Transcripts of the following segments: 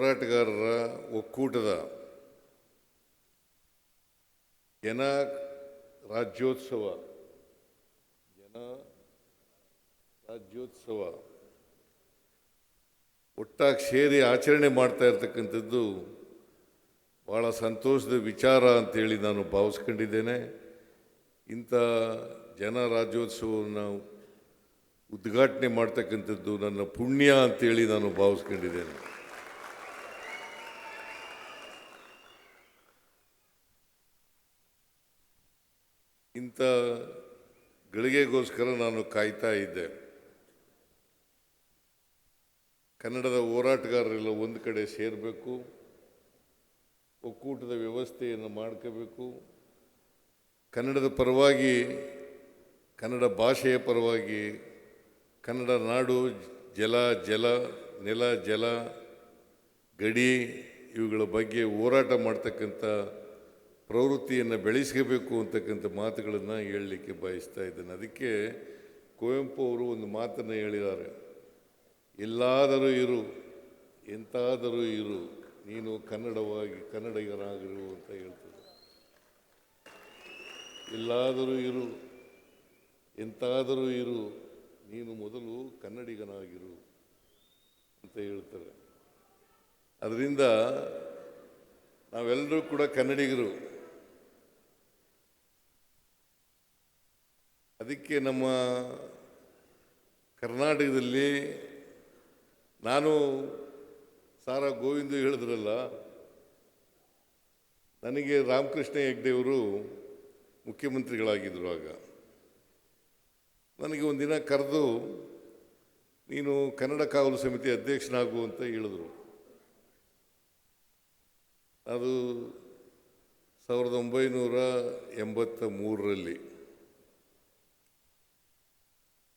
ಹೋರಾಟಗಾರರ ಒಕ್ಕೂಟದ ಜನ ರಾಜ್ಯೋತ್ಸವ ಒಟ್ಟಾಗಿ ಸೇರಿ ಆಚರಣೆ ಮಾಡ್ತಾ ಇರ್ತಕ್ಕಂಥದ್ದು ಭಾಳ ಸಂತೋಷದ ವಿಚಾರ ಅಂತೇಳಿ ನಾನು ಭಾವಿಸ್ಕೊಂಡಿದ್ದೇನೆ. ಇಂಥ ಜನ ರಾಜ್ಯೋತ್ಸವವನ್ನು ಉದ್ಘಾಟನೆ ಮಾಡ್ತಕ್ಕಂಥದ್ದು ನನ್ನ ಪುಣ್ಯ ಅಂತೇಳಿ ನಾನು ಭಾವಿಸ್ಕೊಂಡಿದ್ದೇನೆ. ಇಂಥ ಗಳಿಗೆಗೋಸ್ಕರ ನಾನು ಕಾಯ್ತಾ ಇದ್ದೆ. ಕನ್ನಡದ ಹೋರಾಟಗಾರರೆಲ್ಲ ಒಂದು ಕಡೆ ಸೇರಬೇಕು, ಒಕ್ಕೂಟದ ವ್ಯವಸ್ಥೆಯನ್ನು ಮಾಡ್ಕೋಬೇಕು, ಕನ್ನಡದ ಪರವಾಗಿ, ಕನ್ನಡ ಭಾಷೆಯ ಪರವಾಗಿ, ಕನ್ನಡ ನಾಡು, ಜಲ ನೆಲ ಜಲ ಗಡಿ ಇವುಗಳ ಬಗ್ಗೆ ಹೋರಾಟ ಮಾಡ್ತಕ್ಕಂಥ ಪ್ರವೃತ್ತಿಯನ್ನು ಬೆಳೆಸ್ಕೋಬೇಕು ಅಂತಕ್ಕಂಥ ಮಾತುಗಳನ್ನು ಹೇಳಲಿಕ್ಕೆ ಬಯಸ್ತಾ ಇದ್ದೇನೆ. ಅದಕ್ಕೆ ಕುವೆಂಪು ಅವರು ಒಂದು ಮಾತನ್ನು ಹೇಳಿದ್ದಾರೆ, ಎಲ್ಲಾದರೂ ಇರು, ಎಂತಾದರೂ ಇರು, ನೀನು ಕನ್ನಡಿಗನಾಗಿರು ಅಂತ ಹೇಳ್ತಾರೆ. ಎಲ್ಲಾದರೂ ಇರು, ಎಂತಾದರೂ ಇರು, ನೀನು ಮೊದಲು ಕನ್ನಡಿಗನಾಗಿರು ಅಂತ ಹೇಳ್ತಾರೆ. ಅದರಿಂದ ನಾವೆಲ್ಲರೂ ಕೂಡ ಕನ್ನಡಿಗರು. ಅದಕ್ಕೆ ನಮ್ಮ ಕರ್ನಾಟಕದಲ್ಲಿ ನಾನು ಸಾರಾ ಗೋವಿಂದ ಹೇಳಿದ್ರಲ್ಲ, ನನಗೆ ರಾಮಕೃಷ್ಣ ಹೆಗ್ಡೆಯವರು ಮುಖ್ಯಮಂತ್ರಿಗಳಾಗಿದ್ದರು. ಆಗ ನನಗೆ ಒಂದಿನ ಕರೆದು ನೀನು ಕನ್ನಡ ಕಾವಲು ಸಮಿತಿ ಅಧ್ಯಕ್ಷನಾಗು ಅಂತ ಹೇಳಿದರು. ಅದು 1983ರಲ್ಲಿ.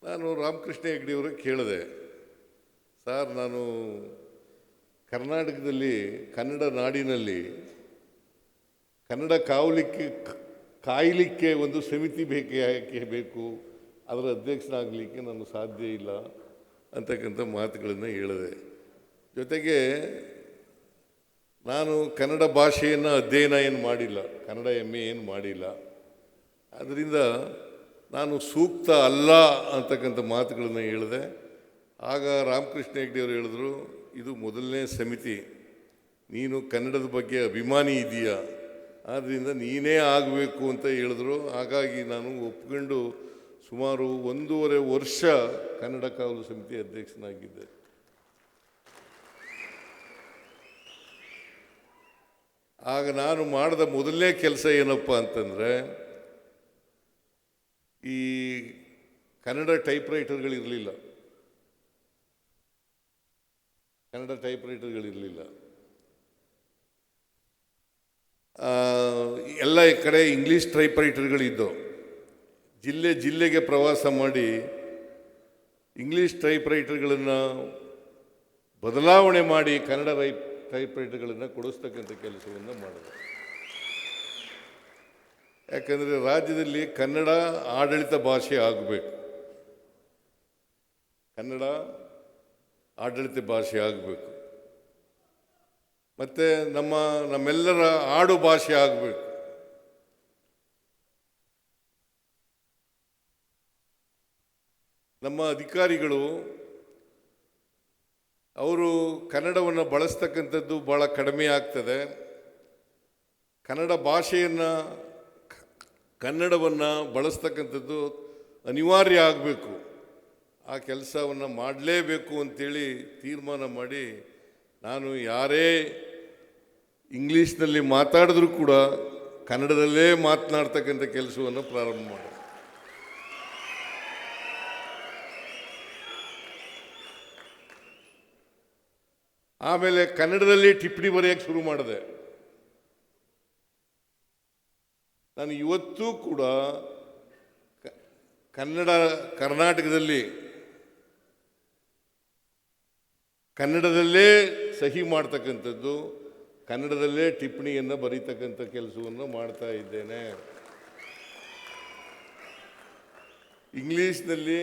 ನಾನು ರಾಮಕೃಷ್ಣ ಹೆಗ್ಡೆಯವ್ರಿಗೆ ಕೇಳಿದೆ, ಸರ್, ನಾನು ಕರ್ನಾಟಕದಲ್ಲಿ ಕನ್ನಡ ನಾಡಿನಲ್ಲಿ ಕನ್ನಡ ಕಾಯಲಿಕ್ಕೆ ಒಂದು ಸಮಿತಿ ಬೇಕು, ಅದರ ಅಧ್ಯಕ್ಷನಾಗಲಿಕ್ಕೆ ನಾನು ಸಾಧ್ಯ ಇಲ್ಲ ಅಂತಕ್ಕಂಥ ಮಾತುಗಳನ್ನು ಹೇಳಿದೆ. ಜೊತೆಗೆ ನಾನು ಕನ್ನಡ ಭಾಷೆಯನ್ನು ಅಧ್ಯಯನ ಏನು ಮಾಡಿಲ್ಲ, ಕನ್ನಡ MA ಏನು ಮಾಡಿಲ್ಲ. ಆದ್ದರಿಂದ ನಾನು ಸೂಕ್ತ ಅಲ್ಲ ಅಂತಕ್ಕಂಥ ಮಾತುಗಳನ್ನು ಹೇಳಿದೆ. ಆಗ ರಾಮಕೃಷ್ಣ ಹೆಗ್ಡೆಯವರು ಹೇಳಿದ್ರು, ಇದು ಮೊದಲನೇ ಸಮಿತಿ, ನೀನು ಕನ್ನಡದ ಬಗ್ಗೆ ಅಭಿಮಾನಿ ಇದೆಯಾ, ಆದ್ದರಿಂದ ನೀನೇ ಆಗಬೇಕು ಅಂತ ಹೇಳಿದ್ರು. ಹಾಗಾಗಿ ನಾನು ಒಪ್ಕೊಂಡು ಸುಮಾರು 1.5 ವರ್ಷ ಕನ್ನಡ ಕಾವಲು ಸಮಿತಿ ಅಧ್ಯಕ್ಷನಾಗಿದ್ದೆ. ಆಗ ನಾನು ಮಾಡಿದ ಮೊದಲನೇ ಕೆಲಸ ಏನಪ್ಪ ಅಂತಂದರೆ, ಈ ಕನ್ನಡ ಟೈಪ್ರೈಟರ್ಗಳಿರಲಿಲ್ಲ. ಎಲ್ಲ ಕಡೆ ಇಂಗ್ಲೀಷ್ ಟೈಪ್ರೈಟರ್ಗಳಿದ್ದವು. ಜಿಲ್ಲೆಗೆ ಪ್ರವಾಸ ಮಾಡಿ ಇಂಗ್ಲೀಷ್ ಟೈಪ್ರೈಟರ್ಗಳನ್ನು ಬದಲಾವಣೆ ಮಾಡಿ ಕನ್ನಡ ಟೈಪ್ರೈಟರ್ಗಳನ್ನು ಕೊಡಿಸ್ತಕ್ಕಂಥ ಕೆಲಸವನ್ನು ಮಾಡಿದೆ. ಯಾಕಂದರೆ ರಾಜ್ಯದಲ್ಲಿ ಕನ್ನಡ ಆಡಳಿತ ಭಾಷೆ ಆಗಬೇಕು, ಮತ್ತು ನಮ್ಮೆಲ್ಲರ ಆಡು ಭಾಷೆ ಆಗಬೇಕು. ನಮ್ಮ ಅಧಿಕಾರಿಗಳು ಅವರು ಕನ್ನಡವನ್ನು ಬಳಸ್ತಕ್ಕಂಥದ್ದು ಭಾಳ ಕಡಿಮೆ ಆಗ್ತದೆ. ಕನ್ನಡವನ್ನು ಬಳಸ್ತಕ್ಕಂಥದ್ದು ಅನಿವಾರ್ಯ ಆಗಬೇಕು. ಆ ಕೆಲಸವನ್ನು ಮಾಡಲೇಬೇಕು ಅಂತೇಳಿ ತೀರ್ಮಾನ ಮಾಡಿ ನಾನು ಯಾರೇ ಇಂಗ್ಲೀಷ್ನಲ್ಲಿ ಮಾತಾಡಿದ್ರೂ ಕೂಡ ಕನ್ನಡದಲ್ಲೇ ಮಾತನಾಡ್ತಕ್ಕಂಥ ಕೆಲಸವನ್ನು ಪ್ರಾರಂಭ ಮಾಡಿದೆ. ಆಮೇಲೆ ಕನ್ನಡದಲ್ಲಿ ಟಿಪ್ಪಣಿ ಬರೆಯೋಕ್ಕೆ ಶುರು ಮಾಡಿದೆ. ನಾನು ಇವತ್ತೂ ಕೂಡ ಕರ್ನಾಟಕದಲ್ಲಿ ಕನ್ನಡದಲ್ಲೇ ಸಹಿ ಮಾಡ್ತಕ್ಕಂಥದ್ದು, ಕನ್ನಡದಲ್ಲೇ ಟಿಪ್ಪಣಿಯನ್ನು ಬರೀತಕ್ಕಂಥ ಕೆಲಸವನ್ನು ಮಾಡ್ತಾ ಇದ್ದೇನೆ. ಇಂಗ್ಲೀಷ್ನಲ್ಲಿ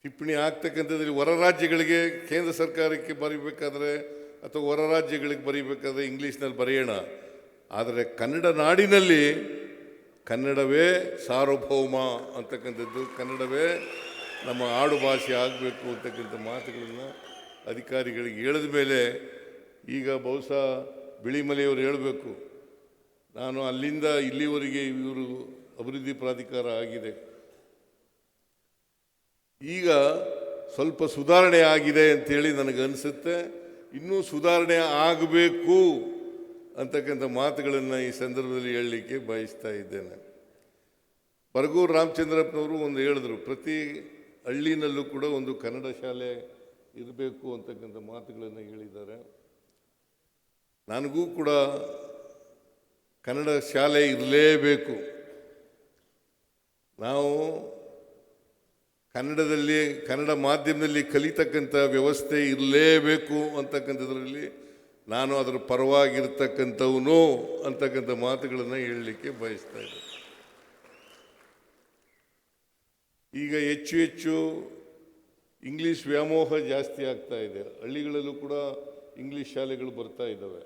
ಟಿಪ್ಪಣಿ ಆಗ್ತಕ್ಕಂಥದ್ರಲ್ಲಿ ಹೊರ ರಾಜ್ಯಗಳಿಗೆ ಕೇಂದ್ರ ಸರ್ಕಾರಕ್ಕೆ ಬರೀಬೇಕಾದ್ರೆ ಅಥವಾ ಹೊರ ರಾಜ್ಯಗಳಿಗೆ ಬರೀಬೇಕಾದ್ರೆ ಇಂಗ್ಲೀಷ್ನಲ್ಲಿ ಬರೆಯೋಣ. ಆದರೆ ಕನ್ನಡ ನಾಡಿನಲ್ಲಿ ಕನ್ನಡವೇ ಸಾರ್ವಭೌಮ ಅಂತಕ್ಕಂಥದ್ದು, ಕನ್ನಡವೇ ನಮ್ಮ ಆಡು ಭಾಷೆ ಆಗಬೇಕು ಅಂತಕ್ಕಂಥ ಮಾತುಗಳನ್ನು ಅಧಿಕಾರಿಗಳಿಗೆ ಹೇಳಿದ ಮೇಲೆ ಈಗ ಬಹುಶಃ ಬಿಳಿಮಲೆಯವರು ಹೇಳಬೇಕು, ನಾನು ಅಲ್ಲಿಂದ ಇಲ್ಲಿವರೆಗೆ ಇವರು ಅಭಿವೃದ್ಧಿ ಪ್ರಾಧಿಕಾರ ಆಗಿದೆ, ಈಗ ಸ್ವಲ್ಪ ಸುಧಾರಣೆ ಆಗಿದೆ ಅಂಥೇಳಿ ನನಗನ್ನಿಸುತ್ತೆ. ಇನ್ನೂ ಸುಧಾರಣೆ ಆಗಬೇಕು ಅಂತಕ್ಕಂಥ ಮಾತುಗಳನ್ನು ಈ ಸಂದರ್ಭದಲ್ಲಿ ಹೇಳಲಿಕ್ಕೆ ಬಯಸ್ತಾ ಇದ್ದೇನೆ. ಬರಗೂರು ರಾಮಚಂದ್ರಪ್ಪನವರು ಒಂದು ಹೇಳಿದ್ರು, ಪ್ರತಿ ಹಳ್ಳಿನಲ್ಲೂ ಕೂಡ ಒಂದು ಕನ್ನಡ ಶಾಲೆ ಇರಬೇಕು ಅಂತಕ್ಕಂಥ ಮಾತುಗಳನ್ನು ಹೇಳಿದ್ದಾರೆ. ನನಗೂ ಕೂಡ ಕನ್ನಡ ಶಾಲೆ ಇರಲೇಬೇಕು. ನಾವು ಕನ್ನಡ ಮಾಧ್ಯಮದಲ್ಲಿ ಕಲಿತಕ್ಕಂಥ ವ್ಯವಸ್ಥೆ ಇರಲೇಬೇಕು ಅಂತಕ್ಕಂಥದ್ರಲ್ಲಿ ನಾನು ಅದರ ಪರವಾಗಿರ್ತಕ್ಕಂಥವನು ಅಂತಕ್ಕಂಥ ಮಾತುಗಳನ್ನು ಹೇಳಲಿಕ್ಕೆ ಬಯಸ್ತಾ ಇದ್ದೆ. ಈಗ ಹೆಚ್ಚು ಹೆಚ್ಚು ಇಂಗ್ಲೀಷ್ ವ್ಯಾಮೋಹ ಜಾಸ್ತಿ ಆಗ್ತಾ ಇದೆ. ಹಳ್ಳಿಗಳಲ್ಲೂ ಕೂಡ ಇಂಗ್ಲೀಷ್ ಶಾಲೆಗಳು ಬರ್ತಾ ಇದ್ದಾವೆ.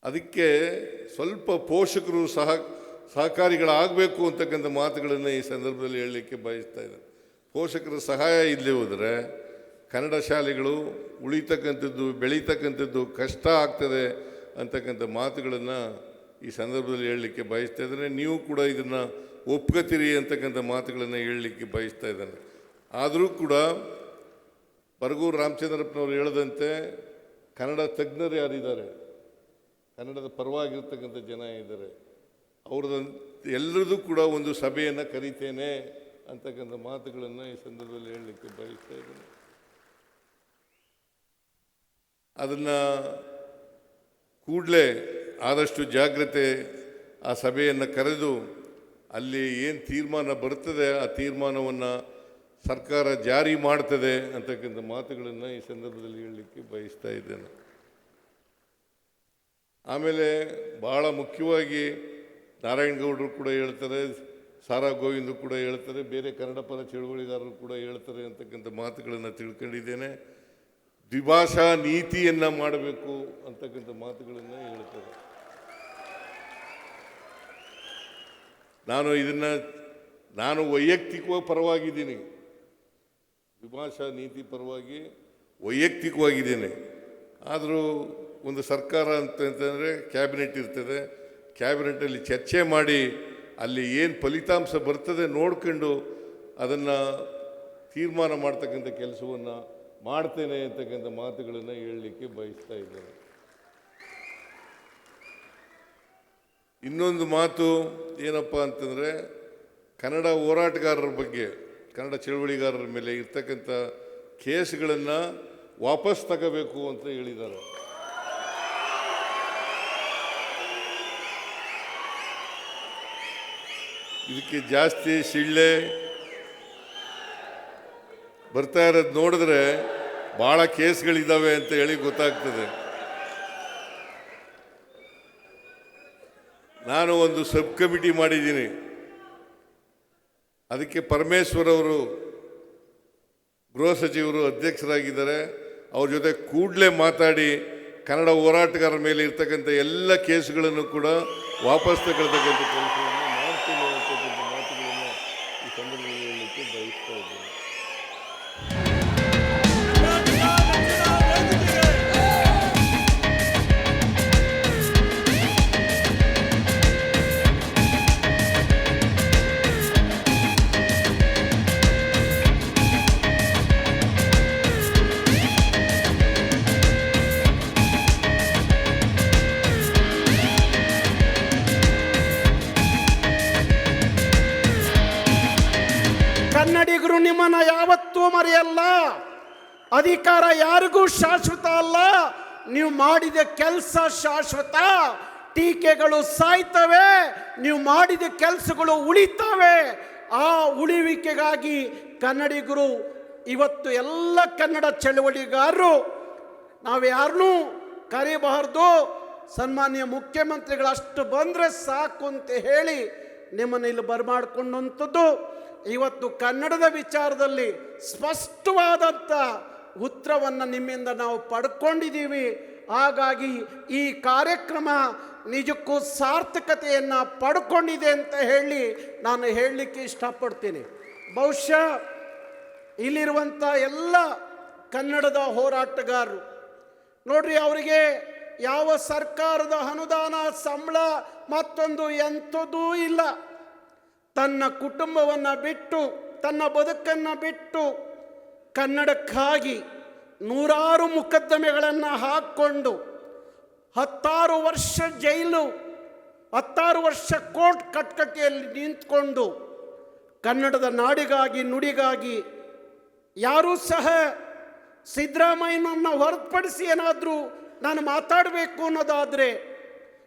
ಅದಕ್ಕೆ ಸ್ವಲ್ಪ ಪೋಷಕರು ಸಹಕಾರಿಗಳಾಗಬೇಕು ಅಂತಕ್ಕಂಥ ಮಾತುಗಳನ್ನು ಈ ಸಂದರ್ಭದಲ್ಲಿ ಹೇಳಲಿಕ್ಕೆ ಬಯಸ್ತಾ ಇದ್ದಾರೆ. ಪೋಷಕರ ಸಹಾಯ ಇಲ್ಲದೆ ಹೋದರೆ ಕನ್ನಡ ಶಾಲೆಗಳು ಉಳಿತಕ್ಕಂಥದ್ದು ಬೆಳೀತಕ್ಕಂಥದ್ದು ಕಷ್ಟ ಆಗ್ತದೆ ಅಂತಕ್ಕಂಥ ಮಾತುಗಳನ್ನು ಈ ಸಂದರ್ಭದಲ್ಲಿ ಹೇಳಲಿಕ್ಕೆ ಬಯಸ್ತಾ ಇದ್ದಾರೆ. ನೀವು ಕೂಡ ಇದನ್ನು ಒಪ್ಕೋತೀರಿ ಅಂತಕ್ಕಂಥ ಮಾತುಗಳನ್ನು ಹೇಳಲಿಕ್ಕೆ ಬಯಸ್ತಾ ಇದ್ದಾರೆ. ಆದರೂ ಕೂಡ ಬರಗೂರು ರಾಮಚಂದ್ರಪ್ಪನವರು ಹೇಳದಂತೆ ಕನ್ನಡ ತಜ್ಞರು ಯಾರಿದ್ದಾರೆ, ಕನ್ನಡದ ಪರವಾಗಿರ್ತಕ್ಕಂಥ ಜನ ಇದ್ದಾರೆ, ಅವ್ರದ್ದು ಎಲ್ಲರದ್ದು ಕೂಡ ಒಂದು ಸಭೆಯನ್ನು ಕರೀತೇನೆ ಅಂತಕ್ಕಂಥ ಮಾತುಗಳನ್ನು ಈ ಸಂದರ್ಭದಲ್ಲಿ ಹೇಳಲಿಕ್ಕೆ ಬಯಸ್ತಾ ಇದ್ದೇನೆ. ಅದನ್ನು ಕೂಡಲೇ ಆದಷ್ಟು ಜಾಗ್ರತೆ ಆ ಸಭೆಯನ್ನು ಕರೆದು ಅಲ್ಲಿ ಏನು ತೀರ್ಮಾನ ಬರ್ತದೆ ಆ ತೀರ್ಮಾನವನ್ನು ಸರ್ಕಾರ ಜಾರಿ ಮಾಡ್ತದೆ ಅಂತಕ್ಕಂಥ ಮಾತುಗಳನ್ನು ಈ ಸಂದರ್ಭದಲ್ಲಿ ಹೇಳಲಿಕ್ಕೆ ಬಯಸ್ತಾ ಇದ್ದೇನೆ. ಆಮೇಲೆ ಭಾಳ ಮುಖ್ಯವಾಗಿ ನಾರಾಯಣಗೌಡರು ಕೂಡ ಹೇಳ್ತಾರೆ, ಸಾರಾ ಗೋವಿಂದ ಕೂಡ ಹೇಳ್ತಾರೆ, ಬೇರೆ ಕನ್ನಡ ಪರ ಚಳುವಳಿಗಾರರು ಕೂಡ ಹೇಳ್ತಾರೆ ಅಂತಕ್ಕಂಥ ಮಾತುಗಳನ್ನು ತಿಳ್ಕೊಂಡಿದ್ದೇನೆ. ದ್ವಿಭಾಷಾ ನೀತಿಯನ್ನು ಮಾಡಬೇಕು ಅಂತಕ್ಕಂಥ ಮಾತುಗಳನ್ನು ಹೇಳ್ತಾರೆ. ನಾನು ವೈಯಕ್ತಿಕವಾಗಿ ಪರವಾಗಿದ್ದೀನಿ, ದ್ವಿಭಾಷಾ ನೀತಿ ಪರವಾಗಿ ವೈಯಕ್ತಿಕವಾಗಿದ್ದೇನೆ. ಆದರೂ ಒಂದು ಸರ್ಕಾರ ಅಂತಂದರೆ ಕ್ಯಾಬಿನೆಟ್ ಇರ್ತದೆ, ಕ್ಯಾಬಿನೆಟಲ್ಲಿ ಚರ್ಚೆ ಮಾಡಿ ಅಲ್ಲಿ ಏನು ಫಲಿತಾಂಶ ಬರ್ತದೆ ನೋಡ್ಕೊಂಡು ಅದನ್ನು ತೀರ್ಮಾನ ಮಾಡ್ತಕ್ಕಂಥ ಕೆಲಸವನ್ನು ಮಾಡ್ತೇನೆ ಅಂತಕ್ಕಂಥ ಮಾತುಗಳನ್ನು ಹೇಳಲಿಕ್ಕೆ ಬಯಸ್ತಾ ಇದ್ದೇನೆ. ಇನ್ನೊಂದು ಮಾತು ಏನಪ್ಪ ಅಂತಂದರೆ, ಕನ್ನಡ ಹೋರಾಟಗಾರರ ಬಗ್ಗೆ, ಕನ್ನಡ ಚಳುವಳಿಗಾರರ ಮೇಲೆ ಇರ್ತಕ್ಕಂಥ ಕೇಸ್ಗಳನ್ನು ವಾಪಸ್ ತಗೋಬೇಕು ಅಂತ ಹೇಳಿದ್ದಾರೆ. ಇದಕ್ಕೆ ಜಾಸ್ತಿ ಸಿಳ್ಳೆ ಬರ್ತಾ ಇರೋದು ನೋಡಿದ್ರೆ ಭಾಳ ಕೇಸ್ಗಳಿದ್ದಾವೆ ಅಂತ ಹೇಳಿ ಗೊತ್ತಾಗ್ತದೆ. ನಾನು ಒಂದು ಸಬ್ ಕಮಿಟಿ ಮಾಡಿದ್ದೀನಿ, ಅದಕ್ಕೆ ಪರಮೇಶ್ವರ್ ಅವರು ಗೃಹ ಸಚಿವರು ಅಧ್ಯಕ್ಷರಾಗಿದ್ದಾರೆ. ಅವ್ರ ಜೊತೆ ಕೂಡಲೇ ಮಾತಾಡಿ ಕನ್ನಡ ಹೋರಾಟಗಾರರ ಮೇಲೆ ಇರ್ತಕ್ಕಂಥ ಎಲ್ಲ ಕೇಸುಗಳನ್ನು ಕೂಡ ವಾಪಸ್ ತಗೊಳ್ತಕ್ಕಂಥ ಕೆಲಸವನ್ನು ಮಾಡ್ತೀನಿ ಅಂತಕ್ಕಂಥ ಮಾತುಗಳನ್ನು ಈ ಸಂದರ್ಭದಲ್ಲಿ ಹೇಳಲಿಕ್ಕೆ ಬಯಸ್ತಾ ಇದ್ದೇನೆ. ಕನ್ನಡಿಗರು ನಿಮ್ಮನ್ನ ಯಾವತ್ತೂ ಮರೆಯಲ್ಲ. ಅಧಿಕಾರ ಯಾರಿಗೂ ಶಾಶ್ವತ ಅಲ್ಲ. ನೀವು ಮಾಡಿದ ಕೆಲಸ ಶಾಶ್ವತ. ಟೀಕೆಗಳು ಸಾಯ್ತವೆ, ನೀವು ಮಾಡಿದ ಕೆಲಸಗಳು ಉಳಿತವೆ. ಆ ಉಳಿವಿಕೆಗಾಗಿ ಕನ್ನಡಿಗರು ಇವತ್ತು ಎಲ್ಲ ಕನ್ನಡ ಚಳವಳಿಗಾರರು ನಾವು ಯಾರನ್ನೂ ಕರಿಬಾರ್ದು, ಸನ್ಮಾನ್ಯ ಮುಖ್ಯಮಂತ್ರಿಗಳು ಅಷ್ಟು ಬಂದರೆ ಸಾಕು ಅಂತ ಹೇಳಿ ನಿಮ್ಮನ್ನು ಇಲ್ಲಿ ಬರಮಾಡ್ಕೊಂಡಂಥದ್ದು. ಇವತ್ತು ಕನ್ನಡದ ವಿಚಾರದಲ್ಲಿ ಸ್ಪಷ್ಟವಾದಂಥ ಉತ್ತರವನ್ನು ನಿಮ್ಮಿಂದ ನಾವು ಪಡ್ಕೊಂಡಿದ್ದೀವಿ. ಹಾಗಾಗಿ ಈ ಕಾರ್ಯಕ್ರಮ ನಿಜಕ್ಕೂ ಸಾರ್ಥಕತೆಯನ್ನು ಪಡ್ಕೊಂಡಿದೆ ಅಂತ ಹೇಳಿ ನಾನು ಹೇಳಲಿಕ್ಕೆ ಇಷ್ಟಪಡ್ತೀನಿ. ಬಹುಶಃ ಇಲ್ಲಿರುವಂಥ ಎಲ್ಲ ಕನ್ನಡದ ಹೋರಾಟಗಾರರು ನೋಡ್ರಿ, ಅವರಿಗೆ ಯಾವ ಸರ್ಕಾರದ ಅನುದಾನ, ಸಂಬಳ ಮತ್ತೊಂದು ಎಂಥದೂ ಇಲ್ಲ. ತನ್ನ ಕುಟುಂಬವನ್ನು ಬಿಟ್ಟು, ತನ್ನ ಬದುಕನ್ನು ಬಿಟ್ಟು ಕನ್ನಡಕ್ಕಾಗಿ ನೂರಾರು ಮೊಕದ್ದಮೆಗಳನ್ನು ಹಾಕ್ಕೊಂಡು 16 ವರ್ಷ ಜೈಲು, 16 ವರ್ಷ ಕೋರ್ಟ್ ಕಟ್ಕಟೆಯಲ್ಲಿ ನಿಂತ್ಕೊಂಡು ಕನ್ನಡದ ನಾಡಿಗಾಗಿ, ನುಡಿಗಾಗಿ ಯಾರೂ ಸಹ ಸಿದ್ದರಾಮಯ್ಯನನ್ನು ಹೊರತುಪಡಿಸಿ ಏನಾದರೂ ನಾನು ಮಾತಾಡಬೇಕು ಅನ್ನೋದಾದರೆ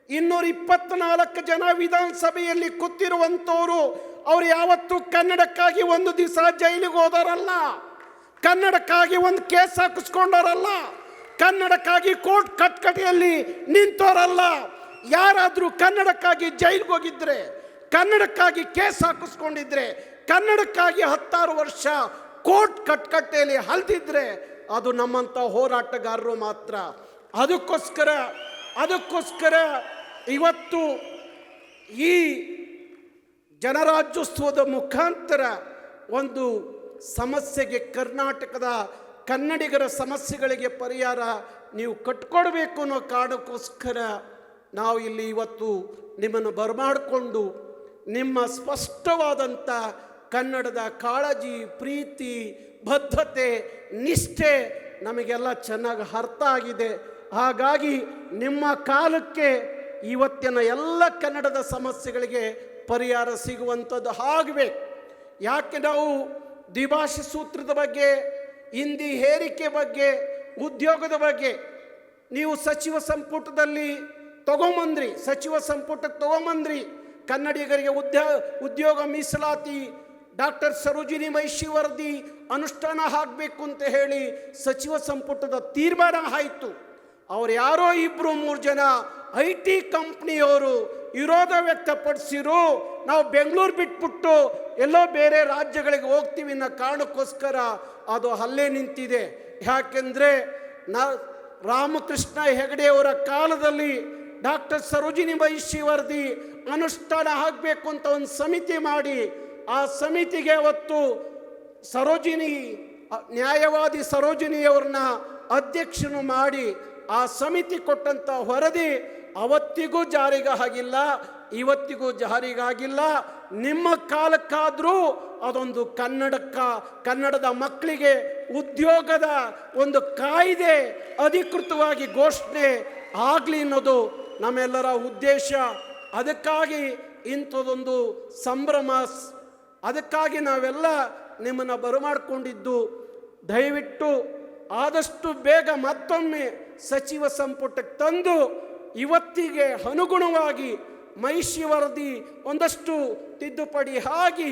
224 ಜನ ವಿಧಾನಸಭೆಯಲ್ಲಿ ಕೂತಿರುವಂಥವರು ಅವ್ರು ಯಾವತ್ತೂ ಕನ್ನಡಕ್ಕಾಗಿ ಒಂದು ದಿವಸ ಜೈಲಿಗೆ ಹೋದವರಲ್ಲ, ಕನ್ನಡಕ್ಕಾಗಿ ಒಂದು ಕೇಸ್ ಹಾಕಿಸ್ಕೊಂಡವರಲ್ಲ, ಕನ್ನಡಕ್ಕಾಗಿ ಕೋರ್ಟ್ ಕಟ್ಕಟೆಯಲ್ಲಿ ನಿಂತವರಲ್ಲ. ಯಾರಾದರೂ ಕನ್ನಡಕ್ಕಾಗಿ ಜೈಲಿಗೆ ಹೋಗಿದ್ರೆ, ಕನ್ನಡಕ್ಕಾಗಿ ಕೇಸ್ ಹಾಕಿಸ್ಕೊಂಡಿದ್ರೆ, ಕನ್ನಡಕ್ಕಾಗಿ 16 ವರ್ಷ ಕೋರ್ಟ್ ಕಟ್ಕಟೆಯಲ್ಲಿ ಹಲ್ದಿದ್ರೆ ಅದು ನಮ್ಮಂಥ ಹೋರಾಟಗಾರರು ಮಾತ್ರ. ಅದಕ್ಕೋಸ್ಕರ ಇವತ್ತು ಈ ಜನರಾಜ್ಯೋತ್ಸವದ ಮುಖಾಂತರ ಒಂದು ಸಮಸ್ಯೆಗೆ, ಕರ್ನಾಟಕದ ಕನ್ನಡಿಗರ ಸಮಸ್ಯೆಗಳಿಗೆ ಪರಿಹಾರ ನೀವು ಕಟ್ಕೊಡ್ಬೇಕು ಅನ್ನೋ ಕಾರಣಕ್ಕೋಸ್ಕರ ನಾವು ಇಲ್ಲಿ ಇವತ್ತು ನಿಮ್ಮನ್ನು ಬರಮಾಡಿಕೊಂಡು ನಿಮ್ಮ ಸ್ಪಷ್ಟವಾದಂಥ ಕನ್ನಡದ ಕಾಳಜಿ, ಪ್ರೀತಿ, ಬದ್ಧತೆ, ನಿಷ್ಠೆ ನಮಗೆಲ್ಲ ಚೆನ್ನಾಗಿ ಅರ್ಥ ಆಗಿದೆ. ಹಾಗಾಗಿ ನಿಮ್ಮ ಕಾಲಕ್ಕೆ ಇವತ್ತಿನ ಎಲ್ಲ ಕನ್ನಡದ ಸಮಸ್ಯೆಗಳಿಗೆ ಪರಿಹಾರ ಸಿಗುವಂಥದ್ದು ಆಗಬೇಕು. ಯಾಕೆ ನಾವು ದ್ವಿಭಾಷೆ ಸೂತ್ರದ ಬಗ್ಗೆ, ಹಿಂದಿ ಹೇರಿಕೆ ಬಗ್ಗೆ, ಉದ್ಯೋಗದ ಬಗ್ಗೆ ನೀವು ಸಚಿವ ಸಂಪುಟದಲ್ಲಿ ತಗೊಂಬಂದ್ರಿ, ಸಚಿವ ಸಂಪುಟಕ್ಕೆ ತಗೊಂಬಂದ್ರಿ. ಕನ್ನಡಿಗರಿಗೆ ಉದ್ಯೋಗ ಮೀಸಲಾತಿ, ಡಾಕ್ಟರ್ ಸರೋಜಿನಿ ಮಹಿಷಿ ವರದಿ ಅನುಷ್ಠಾನ ಆಗಬೇಕು ಅಂತ ಹೇಳಿ ಸಚಿವ ಸಂಪುಟದ ತೀರ್ಮಾನ ಆಯಿತು. ಅವ್ರು ಯಾರೋ 2-3 ಜನ IT ಕಂಪ್ನಿಯವರು ವಿರೋಧ ವ್ಯಕ್ತಪಡಿಸಿರು. ನಾವು ಬೆಂಗಳೂರು ಬಿಟ್ಬಿಟ್ಟು ಎಲ್ಲೋ ಬೇರೆ ರಾಜ್ಯಗಳಿಗೆ ಹೋಗ್ತೀವಿ ಅನ್ನೋ ಕಾರಣಕ್ಕೋಸ್ಕರ ಅದು ಅಲ್ಲೇ ನಿಂತಿದೆ. ಯಾಕೆಂದರೆ ರಾಮಕೃಷ್ಣ ಹೆಗಡೆಯವರ ಕಾಲದಲ್ಲಿ ಡಾಕ್ಟರ್ ಸರೋಜಿನಿ ಮಹಿಷಿ ವರದಿ ಅನುಷ್ಠಾನ ಆಗಬೇಕು ಅಂತ ಒಂದು ಸಮಿತಿ ಮಾಡಿ, ಆ ಸಮಿತಿಗೆ ಅವತ್ತು ನ್ಯಾಯವಾದಿ ಸರೋಜಿನಿಯವ್ರನ್ನ ಅಧ್ಯಕ್ಷನು ಮಾಡಿ ಆ ಸಮಿತಿ ಕೊಟ್ಟಂಥ ವರದಿ ಅವತ್ತಿಗೂ ಜಾರಿಗೆ ಆಗಿಲ್ಲ, ಇವತ್ತಿಗೂ ಜಾರಿಗಾಗಿಲ್ಲ. ನಿಮ್ಮ ಕಾಲಕ್ಕಾದರೂ ಅದೊಂದು ಕನ್ನಡದ ಮಕ್ಕಳಿಗೆ ಉದ್ಯೋಗದ ಒಂದು ಕಾಯ್ದೆ ಅಧಿಕೃತವಾಗಿ ಘೋಷಣೆ ಆಗಲಿ ಅನ್ನೋದು ನಮ್ಮೆಲ್ಲರ ಉದ್ದೇಶ. ಅದಕ್ಕಾಗಿ ಇಂಥದ್ದೊಂದು ಸಂಭ್ರಮ, ಅದಕ್ಕಾಗಿ ನಾವೆಲ್ಲ ನಿಮ್ಮನ್ನು ಬರಮಾಡಿಕೊಂಡಿದ್ದು. ದಯವಿಟ್ಟು ಆದಷ್ಟು ಬೇಗ ಮತ್ತೊಮ್ಮೆ ಸಚಿವ ಸಂಪುಟಕ್ಕೆ ತಂದು ಇವತ್ತಿಗೆ ಅನುಗುಣವಾಗಿ ಮಹಿಷಿ ವರದಿ ಒಂದಷ್ಟು ತಿದ್ದುಪಡಿ ಆಗಿ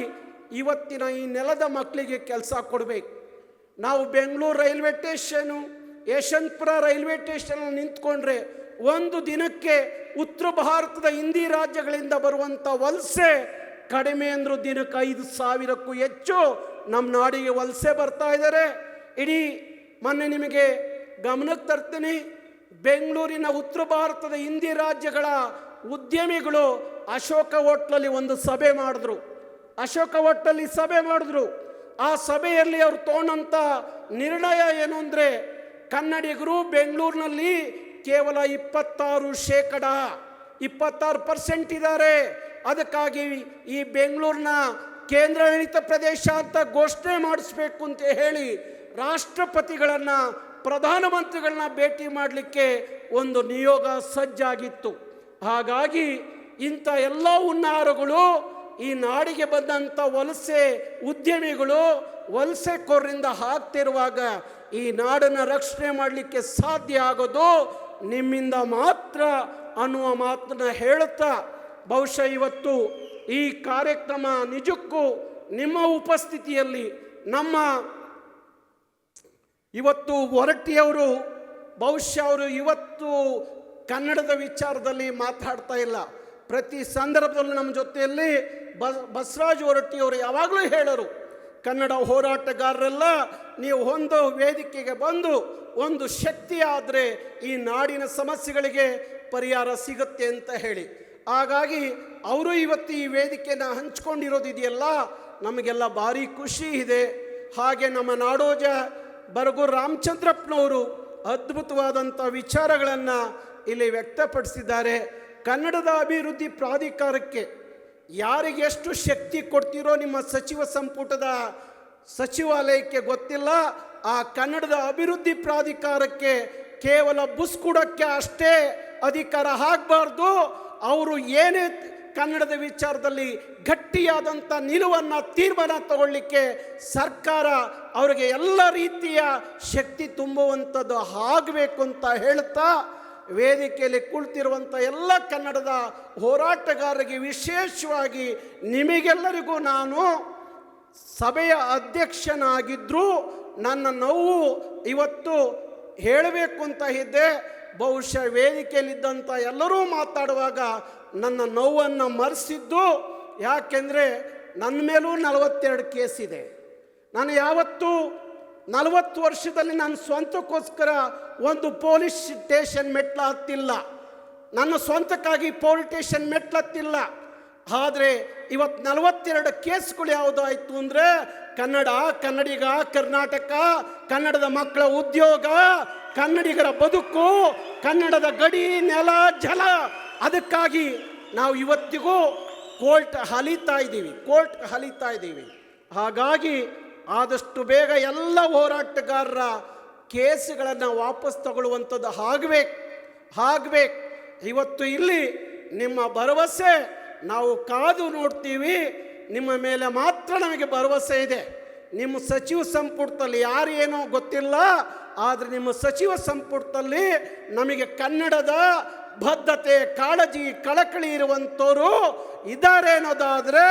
ಇವತ್ತಿನ ಈ ನೆಲದ ಮಕ್ಕಳಿಗೆ ಕೆಲಸ ಕೊಡಬೇಕು. ನಾವು Bengaluru railway station, Yeshwanthpur railway station ನಿಂತ್ಕೊಂಡ್ರೆ ಒಂದು ದಿನಕ್ಕೆ ಉತ್ತರ ಭಾರತದ ಹಿಂದಿ ರಾಜ್ಯಗಳಿಂದ ಬರುವಂಥ ವಲಸೆ ಕಡಿಮೆ ಅಂದರೂ ದಿನಕ್ಕೆ 5,000ಕ್ಕೂ ಹೆಚ್ಚು ನಮ್ಮ ನಾಡಿಗೆ ವಲಸೆ ಬರ್ತಾ ಇದ್ದಾರೆ. ಇಡೀ ಮೊನ್ನೆ ನಿಮಗೆ ಗಮನಕ್ಕೆ ತರ್ತೀನಿ, ಬೆಂಗಳೂರಿನ ಉತ್ತರ ಭಾರತದ ಹಿಂದಿ ರಾಜ್ಯಗಳ ಉದ್ಯಮಿಗಳು ಅಶೋಕ ಹೋಟ್ಲಲ್ಲಿ ಒಂದು ಸಭೆ ಮಾಡಿದ್ರು. ಆ ಸಭೆಯಲ್ಲಿ ಅವ್ರು ತಗೊಂಡಂಥ ನಿರ್ಣಯ ಏನು ಅಂದರೆ, ಕನ್ನಡಿಗರು ಬೆಂಗಳೂರಿನಲ್ಲಿ ಕೇವಲ 26% ಇದ್ದಾರೆ. ಅದಕ್ಕಾಗಿ ಈ ಬೆಂಗಳೂರಿನ ಕೇಂದ್ರಾಡಳಿತ ಪ್ರದೇಶ ಅಂತ ಘೋಷಣೆ ಮಾಡಿಸ್ಬೇಕು ಅಂತ ಹೇಳಿ ರಾಷ್ಟ್ರಪತಿಗಳನ್ನು, ಪ್ರಧಾನಮಂತ್ರಿಗಳನ್ನ ಭೇಟಿ ಮಾಡಲಿಕ್ಕೆ ಒಂದು ನಿಯೋಗ ಸಜ್ಜಾಗಿತ್ತು. ಹಾಗಾಗಿ ಇಂಥ ಎಲ್ಲ ಹುನ್ನಾರಗಳು ಈ ನಾಡಿಗೆ ಬಂದಂಥ ವಲಸೆ ಉದ್ಯಮಿಗಳು, ವಲಸೆಕೋರರಿಂದ ಆಗ್ತಿರುವಾಗ ಈ ನಾಡನ್ನು ರಕ್ಷಣೆ ಮಾಡಲಿಕ್ಕೆ ಸಾಧ್ಯ ಆಗೋದು ನಿಮ್ಮಿಂದ ಮಾತ್ರ ಅನ್ನುವ ಮಾತನ್ನ ಹೇಳುತ್ತಾ, ಬಹುಶಃ ಇವತ್ತು ಈ ಕಾರ್ಯಕ್ರಮ ನಿಜಕ್ಕೂ ನಿಮ್ಮ ಉಪಸ್ಥಿತಿಯಲ್ಲಿ ನಮ್ಮ ಇವತ್ತು ಹೊರಟ್ಟಿಯವರು ಬಹುಶಃ ಅವರು ಇವತ್ತು ಕನ್ನಡದ ವಿಚಾರದಲ್ಲಿ ಮಾತಾಡ್ತಾ ಇಲ್ಲ. ಪ್ರತಿ ಸಂದರ್ಭದಲ್ಲೂ ನಮ್ಮ ಜೊತೆಯಲ್ಲಿ ಬಸವರಾಜ ಹೊರಟ್ಟಿಯವರು ಯಾವಾಗಲೂ ಹೇಳೋರು, ಕನ್ನಡ ಹೋರಾಟಗಾರರೆಲ್ಲ ನೀವು ಒಂದು ವೇದಿಕೆಗೆ ಬಂದು ಒಂದು ಶಕ್ತಿ ಆದರೆ ಈ ನಾಡಿನ ಸಮಸ್ಯೆಗಳಿಗೆ ಪರಿಹಾರ ಸಿಗುತ್ತೆ ಅಂತ ಹೇಳಿ. ಹಾಗಾಗಿ ಅವರು ಇವತ್ತು ಈ ವೇದಿಕೆಯನ್ನು ಹಂಚ್ಕೊಂಡಿರೋದಿದೆಯಲ್ಲ, ನಮಗೆಲ್ಲ ಭಾರಿ ಖುಷಿ ಇದೆ. ಹಾಗೆ ನಮ್ಮ ನಾಡೋಜ ಬರಗೂರು ರಾಮಚಂದ್ರಪ್ಪನವರು ಅದ್ಭುತವಾದಂಥ ವಿಚಾರಗಳನ್ನು ಇಲ್ಲಿ ವ್ಯಕ್ತಪಡಿಸಿದ್ದಾರೆ. ಕನ್ನಡದ ಅಭಿವೃದ್ಧಿ ಪ್ರಾಧಿಕಾರಕ್ಕೆ ಯಾರಿಗೆ ಎಷ್ಟು ಶಕ್ತಿ ಕೊಡ್ತೀರೋ ನಿಮ್ಮ ಸಚಿವ ಸಂಪುಟದ ಸಚಿವಾಲಯಕ್ಕೆ ಗೊತ್ತಿಲ್ಲ. ಆ ಕನ್ನಡದ ಅಭಿವೃದ್ಧಿ ಪ್ರಾಧಿಕಾರಕ್ಕೆ ಕೇವಲ ಬುಸ್ಕುಡಕ್ಕೆ ಅಷ್ಟೇ ಅಧಿಕಾರ ಆಗಬಾರ್ದು. ಅವರು ಏನೇ ಕನ್ನಡದ ವಿಚಾರದಲ್ಲಿ ಗಟ್ಟಿಯಾದಂಥ ನಿಲುವನ್ನು ತೀರ್ಮಾನ ತಗೊಳ್ಳಿಕ್ಕೆ ಸರ್ಕಾರ ಅವರಿಗೆ ಎಲ್ಲ ರೀತಿಯ ಶಕ್ತಿ ತುಂಬುವಂಥದ್ದು ಆಗಬೇಕು ಅಂತ ಹೇಳ್ತಾ, ವೇದಿಕೆಯಲ್ಲಿ ಕುಳಿತಿರುವಂಥ ಎಲ್ಲ ಕನ್ನಡದ ಹೋರಾಟಗಾರರಿಗೆ ವಿಶೇಷವಾಗಿ ನಿಮಗೆಲ್ಲರಿಗೂ ನಾನು ಸಭೆಯ ಅಧ್ಯಕ್ಷನಾಗಿದ್ದರೂ ನನ್ನ ನೋವು ಇವತ್ತು ಹೇಳಬೇಕು ಅಂತ ಇದ್ದೆ. ಬಹುಶಃ ವೇದಿಕೆಯಲ್ಲಿದ್ದಂಥ ಎಲ್ಲರೂ ಮಾತಾಡುವಾಗ ನನ್ನ ನೋವನ್ನು ಮರೆಸಿದ್ದು. ಯಾಕೆಂದರೆ ನನ್ನ ಮೇಲೂ 42 ಕೇಸಿದೆ. ನಾನು ಯಾವತ್ತೂ 40 ವರ್ಷದಲ್ಲಿ ನನ್ನ ಸ್ವಂತಕ್ಕೋಸ್ಕರ ಒಂದು ಪೊಲೀಸ್ ಸ್ಟೇಷನ್ ಮೆಟ್ಲು ಹತ್ತಿಲ್ಲ, ನನ್ನ ಸ್ವಂತಕ್ಕಾಗಿ ಪೊಲೀಸ್ ಸ್ಟೇಷನ್ ಮೆಟ್ಲು ಹತ್ತಿಲ್ಲ. ಆದರೆ ಇವತ್ತು 42 ಕೇಸ್ಗಳು ಯಾವುದಾಯಿತು ಅಂದರೆ ಕನ್ನಡ, ಕನ್ನಡಿಗ, ಕರ್ನಾಟಕ, ಕನ್ನಡದ ಮಕ್ಕಳ ಉದ್ಯೋಗ, ಕನ್ನಡಿಗರ ಬದುಕು, ಕನ್ನಡದ ಗಡಿ, ನೆಲ, ಜಲ. ಅದಕ್ಕಾಗಿ ನಾವು ಇವತ್ತಿಗೂ ಕೋರ್ಟ್ ಹಲಿತಾ ಇದ್ದೀವಿ. ಹಾಗಾಗಿ ಆದಷ್ಟು ಬೇಗ ಎಲ್ಲ ಹೋರಾಟಗಾರರ ಕೇಸುಗಳನ್ನು ವಾಪಸ್ ತಗೊಳ್ಳುವಂಥದ್ದು ಆಗಬೇಕು. ಇವತ್ತು ಇಲ್ಲಿ ನಿಮ್ಮ ಭರವಸೆ ನಾವು ಕಾದು ನೋಡ್ತೀವಿ. ನಿಮ್ಮ ಮೇಲೆ ಮಾತ್ರ ನಮಗೆ ಭರವಸೆ ಇದೆ. ನಿಮ್ಮ ಸಚಿವ ಸಂಪುಟದಲ್ಲಿ ಯಾರು ಏನೋ ಗೊತ್ತಿಲ್ಲ, ಆದರೆ ನಿಮ್ಮ ಸಚಿವ ಸಂಪುಟದಲ್ಲಿ ನಮಗೆ ಕನ್ನಡದ ಬದ್ಧತೆ, ಕಾಳಜಿ, ಕಳಕಳಿ ಇರುವಂಥವರು ಇದ್ದಾರೆ ಅನ್ನೋದಾದರೆ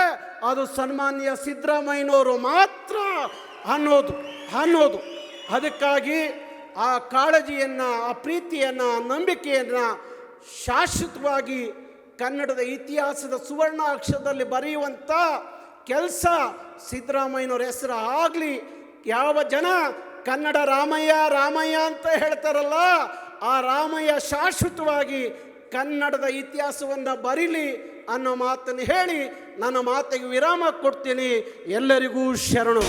ಅದು ಸನ್ಮಾನ್ಯ ಸಿದ್ದರಾಮಯ್ಯನವರು ಮಾತ್ರ ಅನ್ನೋದು. ಅದಕ್ಕಾಗಿ ಆ ಕಾಳಜಿಯನ್ನು, ಆ ಪ್ರೀತಿಯನ್ನು, ಆ ನಂಬಿಕೆಯನ್ನು ಶಾಶ್ವತವಾಗಿ ಕನ್ನಡದ ಇತಿಹಾಸದ ಸುವರ್ಣ ಅಕ್ಷರದಲ್ಲಿ ಬರೆಯುವಂಥ ಕೆಲಸ ಸಿದ್ದರಾಮಯ್ಯನವ್ರ ಹೆಸರು ಆಗಲಿ. ಯಾವ ಜನ ಕನ್ನಡ ರಾಮಯ್ಯ ಅಂತ ಹೇಳ್ತಾರಲ್ಲ, ಆ ರಾಮಯ್ಯ ಶಾಶ್ವತವಾಗಿ ಕನ್ನಡದ ಇತಿಹಾಸವನ್ನು ಬರೀಲಿ ಅನ್ನೋ ಮಾತನ್ನು ಹೇಳಿ ನನ್ನ ಮಾತಿಗೆ ವಿರಾಮ ಕೊಡ್ತೀನಿ. ಎಲ್ಲರಿಗೂ ಶರಣು.